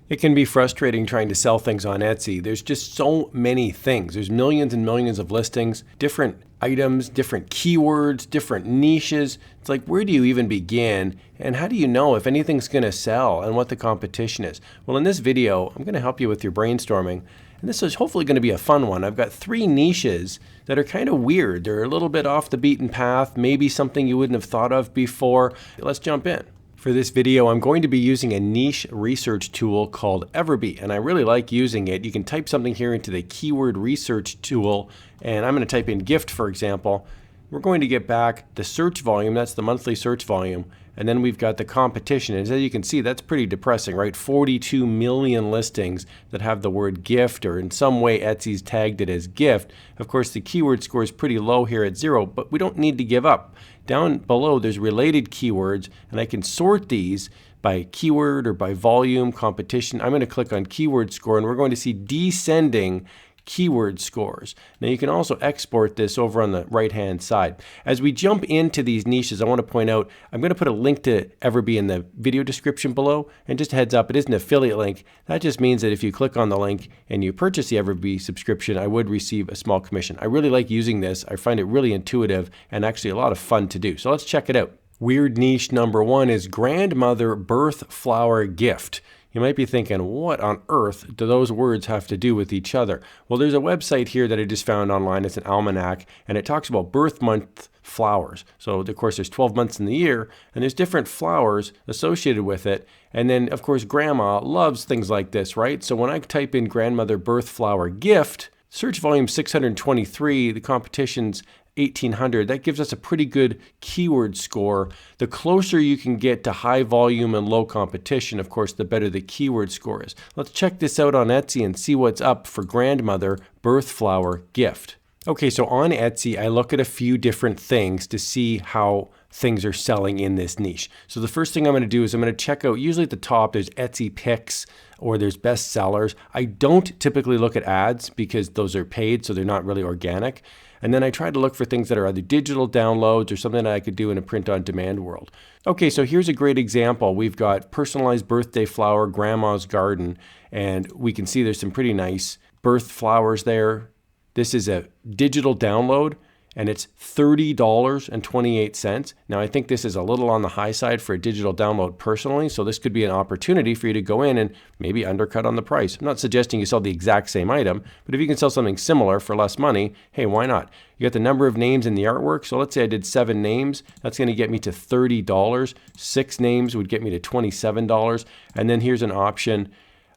It can be frustrating trying to sell things on Etsy. There's just so many things. There's millions and millions of listings, different items, different keywords, different niches. It's like, where do you even begin? And how do you know if anything's going to sell and what the competition is? Well, in this video, I'm going to help you with your brainstorming. And this is hopefully going to be a fun one. I've got 3 niches that are kind of weird. They're a little bit off the beaten path, maybe something you wouldn't have thought of before. Let's jump in. For this video, I'm going to be using a niche research tool called everbee, and I really like using it. You can type something here into the keyword research tool, and I'm going to type in gift, for example. We're going to get back the search volume, that's the monthly search volume, and then we've got the competition. And as you can see, that's pretty depressing, right? 42 million listings that have the word gift, or in some way Etsy's tagged it as gift. Of course, the keyword score is pretty low here at 0, but we don't need to give up. Down below, there's related keywords, and I can sort these by keyword or by volume, competition. I'm going to click on keyword score, and we're going to see descending keyword scores. Now you can also export this over on the right hand side. As we jump into these niches, I want to point out, I'm going to put a link to everbee in the video description below, and just a heads up, it is an affiliate link. That just means that if you click on the link and you purchase the everbee subscription, I would receive a small commission. I really like using this. I find it really intuitive and actually a lot of fun to do. So let's check it out. Weird niche number 1 is grandmother birth flower gift. You might be thinking, what on earth do those words have to do with each other? Well, there's a website here that I just found online. It's an almanac, and it talks about birth month flowers. So, of course, there's 12 months in the year, and there's different flowers associated with it. And then, of course, grandma loves things like this, right? So when I type in grandmother birth flower gift, search volume 623, the competition's 1800, that gives us a pretty good keyword score. The closer you can get to high volume and low competition, of course, the better the keyword score is. Let's check this out on Etsy and see what's up for grandmother birth flower gift. Okay, so on Etsy, I look at a few different things to see how things are selling in this niche. So the first thing I'm going to do is I'm going to check out, usually at the top, there's Etsy picks or there's best sellers. I don't typically look at ads because those are paid, so they're not really organic. And then I try to look for things that are either digital downloads or something that I could do in a print-on-demand world. Okay, so here's a great example. We've got personalized birthday flower, grandma's garden, and we can see there's some pretty nice birth flowers there. This is a digital download, and it's $30.28. Now, I think this is a little on the high side for a digital download personally, so this could be an opportunity for you to go in and maybe undercut on the price. I'm not suggesting you sell the exact same item, but if you can sell something similar for less money, hey, why not? You got the number of names in the artwork, so let's say I did 7 names. That's going to get me to $30. 6 names would get me to $27. And then here's an option.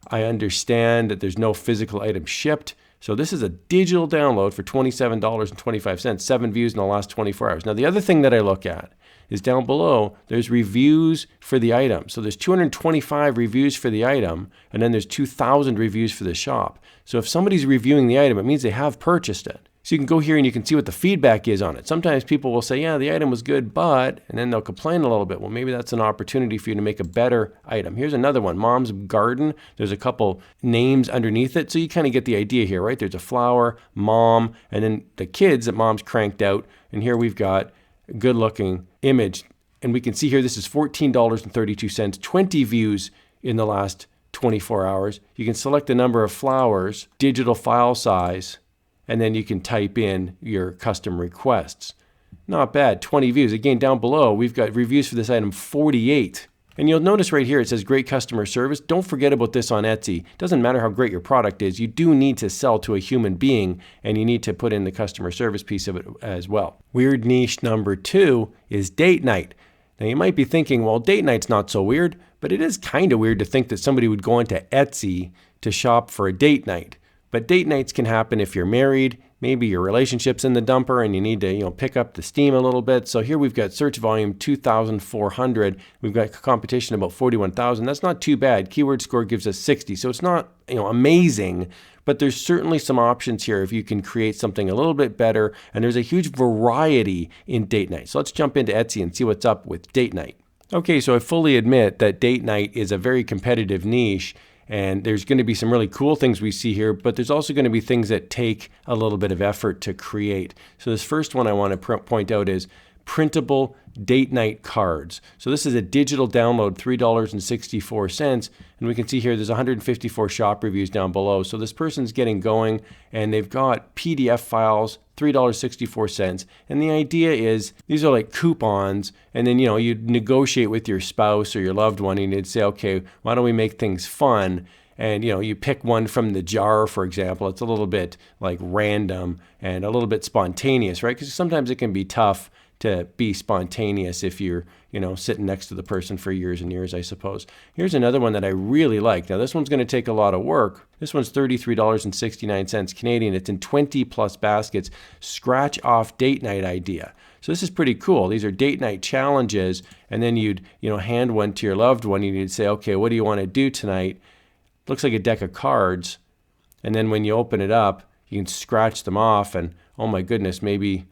I understand that there's no physical item shipped. So this is a digital download for $27.25, 7 views in the last 24 hours. Now the other thing that I look at is down below, there's reviews for the item. So there's 225 reviews for the item, and then there's 2,000 reviews for the shop. So if somebody's reviewing the item, it means they have purchased it. So you can go here and you can see what the feedback is on it. Sometimes people will say, yeah, the item was good, but, and then they'll complain a little bit. Well, maybe that's an opportunity for you to make a better item. Here's another one, Mom's Garden. There's a couple names underneath it. So you kind of get the idea here, right? There's a flower, mom, and then the kids that mom's cranked out. And here we've got a good looking image. And we can see here, this is $14.32, 20 views in the last 24 hours. You can select the number of flowers, digital file size, and then you can type in your custom requests. Not bad, 20 views. Again, down below, we've got reviews for this item, 48. And you'll notice right here, it says great customer service. Don't forget about this on Etsy. Doesn't matter how great your product is, you do need to sell to a human being, and you need to put in the customer service piece of it as well. Weird niche number 2 is date night. Now you might be thinking, well, date night's not so weird, but it is kind of weird to think that somebody would go into Etsy to shop for a date night. But date nights can happen if you're married, maybe your relationship's in the dumper and you need to, pick up the steam a little bit. So here we've got search volume 2,400. We've got competition about 41,000. That's not too bad. Keyword score gives us 60. So it's not, amazing, but there's certainly some options here if you can create something a little bit better. And there's a huge variety in date night. So let's jump into Etsy and see what's up with date night. Okay, so I fully admit that date night is a very competitive niche. And there's going to be some really cool things we see here, but there's also going to be things that take a little bit of effort to create. So this first one I want to point out is printable date night cards. So this is a digital download, $3.64. And we can see here there's 154 shop reviews down below. So this person's getting going and they've got PDF files, $3.64. And the idea is these are like coupons. And then, you'd negotiate with your spouse or your loved one and you'd say, okay, why don't we make things fun? And, you pick one from the jar, for example. It's a little bit like random and a little bit spontaneous, right? Because sometimes it can be tough to be spontaneous if you're, sitting next to the person for years and years, I suppose. Here's another one that I really like. Now, this one's going to take a lot of work. This one's $33.69 Canadian. It's in 20 plus baskets. Scratch off date night idea. So this is pretty cool. These are date night challenges. And then you'd, hand one to your loved one and you'd say, okay, what do you want to do tonight? Looks like a deck of cards. And then when you open it up, you can scratch them off and, oh my goodness, maybe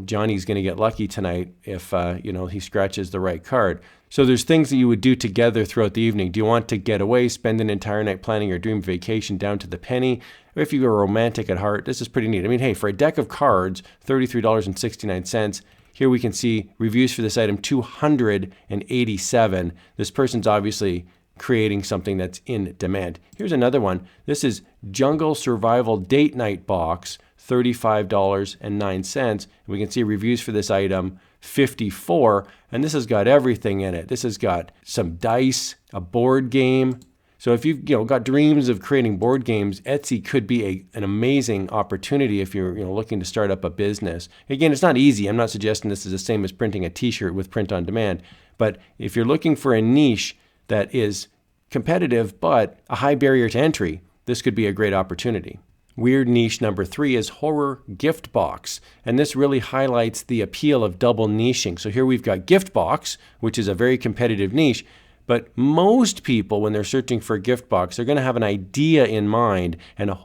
Johnny's going to get lucky tonight if, he scratches the right card. So there's things that you would do together throughout the evening. Do you want to get away, spend an entire night planning your dream vacation down to the penny? Or if you're romantic at heart, this is pretty neat. I mean, hey, for a deck of cards, $33.69. Here we can see reviews for this item, 287. This person's obviously creating something that's in demand. Here's another one. This is Jungle Survival Date Night Box, $35.09. We can see reviews for this item, 54, and this has got everything in it. This has got some dice, a board game. So if you've got dreams of creating board games, Etsy could be an amazing opportunity if you're looking to start up a business. Again, it's not easy. I'm not suggesting this is the same as printing a t-shirt with print on demand, but if you're looking for a niche that is competitive but a high barrier to entry, this could be a great opportunity. Weird niche number 3 is horror gift box. And this really highlights the appeal of double niching. So here we've got gift box, which is a very competitive niche. But most people, when they're searching for a gift box, they're going to have an idea in mind. And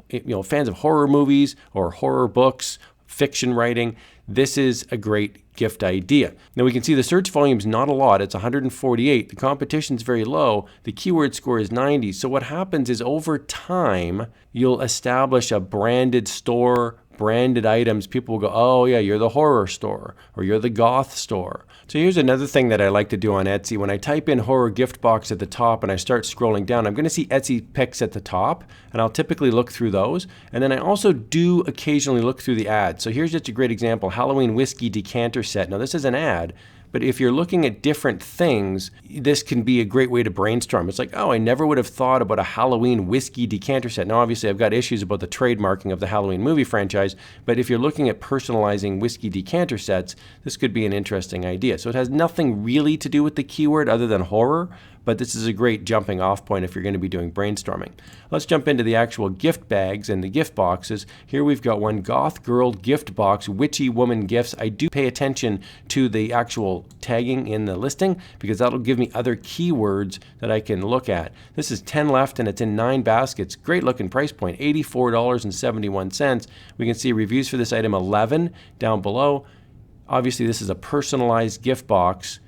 fans of horror movies or horror books, fiction writing, this is a great gift idea. Now we can see the search volume is not a lot. It's 148. The competition's very low. The keyword score is 90. So what happens is over time, you'll establish a branded store, branded items. People will go, oh yeah, you're the horror store or you're the goth store. So here's another thing that I like to do on Etsy. When I type in horror gift box at the top and I start scrolling down, I'm going to see Etsy picks at the top and I'll typically look through those. And then I also do occasionally look through the ads. So here's just a great example, Halloween whiskey decanter set. Now this is an ad, but if you're looking at different things, this can be a great way to brainstorm. It's like, oh, I never would have thought about a Halloween whiskey decanter set. Now, obviously, I've got issues about the trademarking of the Halloween movie franchise, but if you're looking at personalizing whiskey decanter sets, this could be an interesting idea. So it has nothing really to do with the keyword other than horror, but this is a great jumping off point if you're going to be doing brainstorming. Let's jump into the actual gift bags and the gift boxes. Here we've got one Goth Girl gift box, Witchy Woman gifts. I do pay attention to the actual tagging in the listing because that'll give me other keywords that I can look at. This is 10 left and it's in 9 baskets. Great looking price point, $84.71. We can see reviews for this item, 11 down below. Obviously, this is a personalized gift box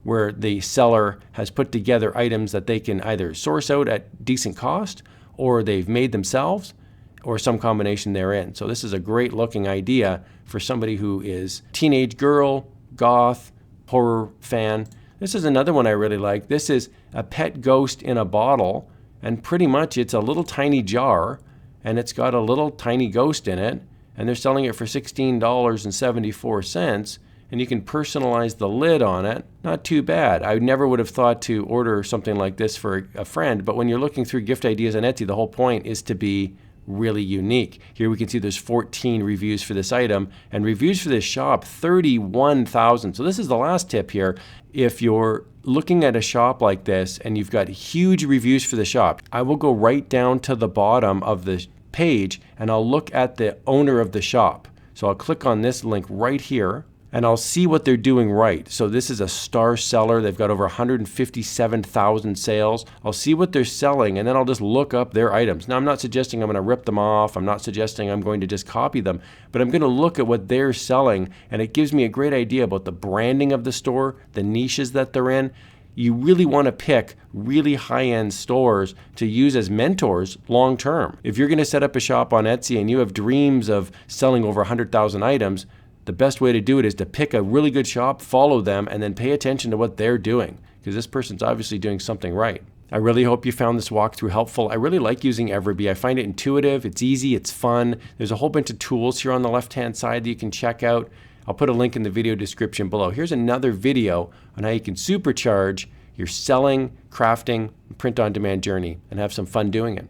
where the seller has put together items that they can either source out at decent cost or they've made themselves or some combination therein. So this is a great looking idea for somebody who is teenage girl, goth, horror fan. This is another one I really like. This is a pet ghost in a bottle, and pretty much it's a little tiny jar and it's got a little tiny ghost in it, and they're selling it for $16.74. And you can personalize the lid on it. Not too bad. I never would have thought to order something like this for a friend, but when you're looking through gift ideas on Etsy, the whole point is to be really unique. Here we can see there's 14 reviews for this item, and reviews for this shop, 31,000. So this is the last tip here. If you're looking at a shop like this and you've got huge reviews for the shop, I will go right down to the bottom of the page and I'll look at the owner of the shop. So I'll click on this link right here, and I'll see what they're doing right. So this is a star seller. They've got over 157,000 sales. I'll see what they're selling, and then I'll just look up their items. Now, I'm not suggesting I'm going to rip them off. I'm not suggesting I'm going to just copy them, but I'm going to look at what they're selling, and it gives me a great idea about the branding of the store, the niches that they're in. You really want to pick really high-end stores to use as mentors long-term. If you're going to set up a shop on Etsy and you have dreams of selling over 100,000 items, the best way to do it is to pick a really good shop, follow them, and then pay attention to what they're doing, because this person's obviously doing something right. I really hope you found this walkthrough helpful. I really like using everbee. I find it intuitive, it's easy, it's fun. There's a whole bunch of tools here on the left-hand side that you can check out. I'll put a link in the video description below. Here's another video on how you can supercharge your selling, crafting, print-on-demand journey and have some fun doing it.